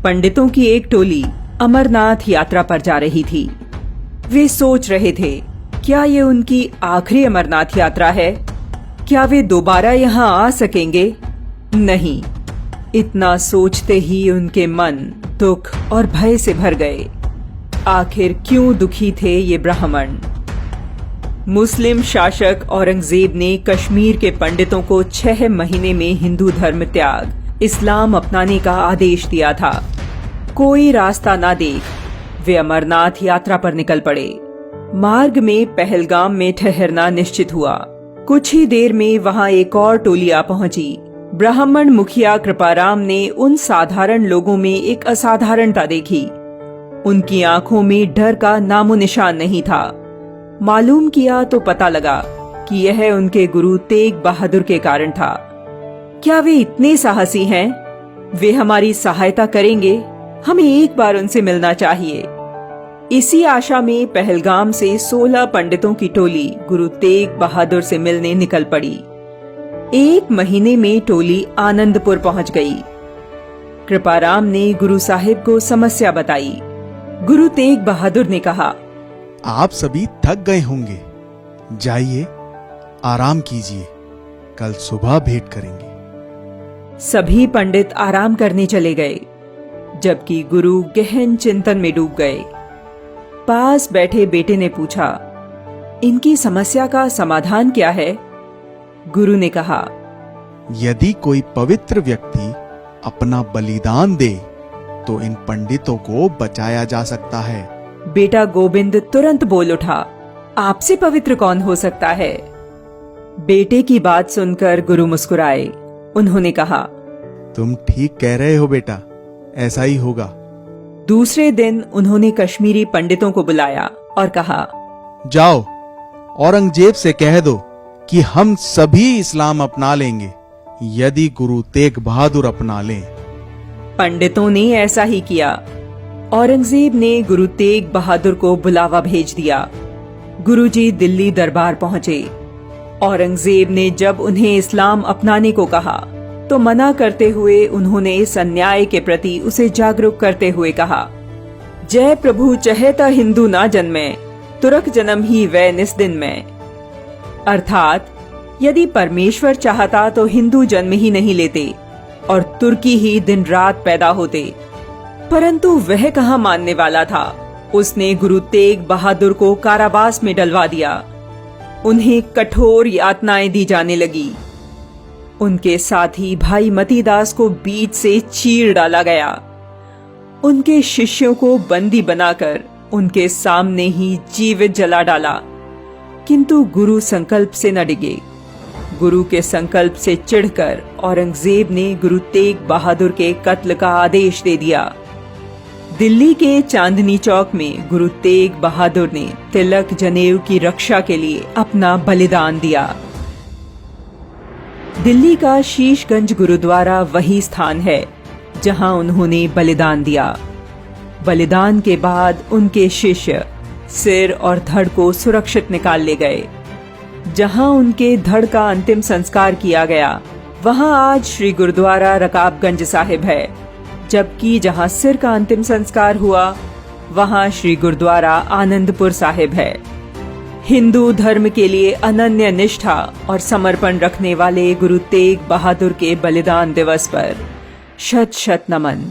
पंडितों की एक टोली अमरनाथ यात्रा पर जा रही थी। वे सोच रहे थे, क्या ये उनकी आखिरी अमरनाथ यात्रा है? क्या वे दोबारा यहाँ आ सकेंगे? नहीं। इतना सोचते ही उनके मन दुख और भय से भर गए। आखिर क्यों दुखी थे ये ब्राह्मण? मुस्लिम शासक औरंगजेब ने कश्मीर के पंडितों को 6 महीने में हिंदू धर्म त्याग, इस्लाम अपनाने का आदेश दिया था। कोई रास्ता ना देख वे अमरनाथ यात्रा पर निकल पड़े। मार्ग में पहलगाम में ठहरना निश्चित हुआ। कुछ ही देर में वहां एक और टोली आ पहुंची। ब्राह्मण मुखिया कृपाराम ने उन साधारण लोगों में एक असाधारणता देखी। उनकी आंखों में डर का नामो निशान नहीं था। मालूम किया तो पता लगा कि यह उनके गुरु तेग बहादुर के कारण था। क्या वे इतने साहसी हैं? वे हमारी सहायता करेंगे? हमें एक बार उनसे मिलना चाहिए। इसी आशा में पहलगाम से 16 पंडितों की टोली गुरु तेग बहादुर से मिलने निकल पड़ी। 1 महीने में टोली आनंदपुर पहुंच गई। कृपाराम ने गुरु साहिब को समस्या बताई। गुरु तेग बहादुर ने कहा, आप सभी थक गए होंगे, जाइए आराम कीजिए, कल सुबह भेंट करेंगे। सभी पंडित आराम करने चले गए, जबकि गुरु गहन चिंतन में डूब गए। पास बैठे बेटे ने पूछा, इनकी समस्या का समाधान क्या है? गुरु ने कहा, यदि कोई पवित्र व्यक्ति अपना बलिदान दे तो इन पंडितों को बचाया जा सकता है। बेटा गोविंद तुरंत बोल उठा, आपसे पवित्र कौन हो सकता है? बेटे की बात सुनकर गुरु मुस्कुराए। उन्होंने कहा, तुम ठीक कह रहे हो बेटा, ऐसा ही होगा। दूसरे दिन उन्होंने कश्मीरी पंडितों को बुलाया और कहा, जाओ औरंगजेब से कह दो कि हम सभी इस्लाम अपना लेंगे यदि गुरु तेग बहादुर अपना लें। पंडितों ने ऐसा ही किया। औरंगजेब ने गुरु तेग बहादुर को बुलावा भेज दिया। गुरुजी दिल्ली दरबार पहुंचे। औरंगजेब ने जब उन्हें इस्लाम अपनाने को कहा तो मना करते हुए उन्होंने इस अन्याय के प्रति उसे जागरूक करते हुए कहा, जय प्रभु चहेता हिंदू ना जन्मे, तुरक जन्म ही वै निस्दिन में। अर्थात यदि परमेश्वर चाहता तो हिंदू जन्म ही नहीं लेते और तुर्की ही दिन रात पैदा होते। परंतु वह कहाँ मानने वाला था। उसने गुरु तेग बहादुर को कारावास में डलवा दिया। उन्हें कठोर यातनाएं दी जाने लगी। उनके साथी भाई मतीदास को बीच से चीर डाला गया। उनके शिष्यों को बंदी बनाकर उनके सामने ही जीवित जला डाला। किंतु गुरु संकल्प से न डिगे। गुरु के संकल्प से चिढ़कर औरंगजेब ने गुरु तेग बहादुर के कत्ल का आदेश दे दिया। दिल्ली के चांदनी चौक में गुरु तेग बहादुर ने तिलक जनेऊ की रक्षा के लिए अपना बलिदान दिया। दिल्ली का शीशगंज गुरुद्वारा वही स्थान है जहां उन्होंने बलिदान दिया। बलिदान के बाद उनके शिष्य सिर और धड़ को सुरक्षित निकाल ले गए। जहां उनके धड़ का अंतिम संस्कार किया गया वहां आज श्री गुरुद्वारा रकाबगंज साहिब है, जबकि जहां सिर का अंतिम संस्कार हुआ वहां श्री गुरुद्वारा आनंदपुर साहिब है। हिंदू धर्म के लिए अनन्य निष्ठा और समर्पण रखने वाले गुरु तेग बहादुर के बलिदान दिवस पर शत शत नमन।